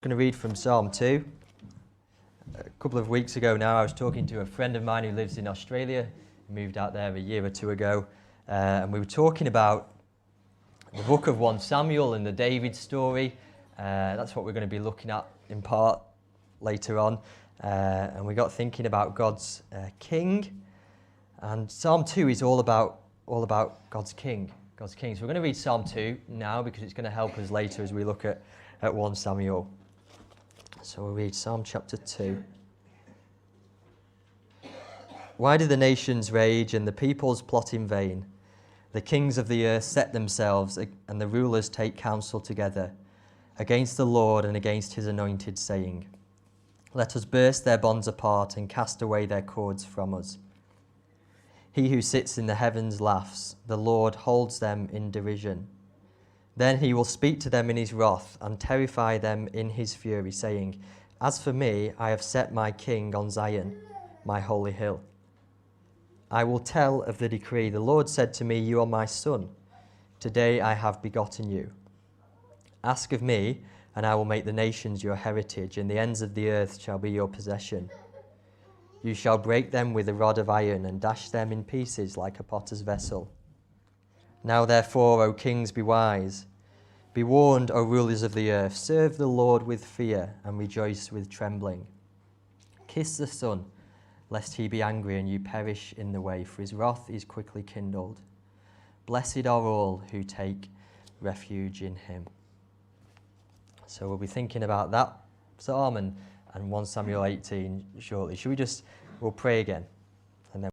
I'm going to read from Psalm 2. A couple of weeks ago now, I was talking to a friend of mine who lives in Australia. He moved out there a year or two ago. And we were talking about the book of 1 Samuel and the David story. That's what we're going to be looking at in part later on. And we got thinking about God's king. And Psalm 2 is all about God's king. God's king. So we're going to read Psalm 2 now because it's going to help us later as we look at 1 Samuel. So we'll read Psalm chapter 2. Why do the nations rage and the peoples plot in vain? The kings of the earth set themselves, and the rulers take counsel together against the Lord and against his anointed, saying, Let us burst their bonds apart and cast away their cords from us. He who sits in the heavens laughs, the Lord holds them in derision. Then he will speak to them in his wrath and terrify them in his fury, saying, As for me, I have set my king on Zion, my holy hill. I will tell of the decree. The Lord said to me, You are my son. Today I have begotten you. Ask of me, and I will make the nations your heritage, and the ends of the earth shall be your possession. You shall break them with a rod of iron and dash them in pieces like a potter's vessel. Now therefore, O kings, be wise. Be warned, O rulers of the earth. Serve the Lord with fear and rejoice with trembling. Kiss the Son, lest he be angry and you perish in the way, for his wrath is quickly kindled. Blessed are all who take refuge in him. So we'll be thinking about that psalm and 1 Samuel 18 shortly. We'll pray again.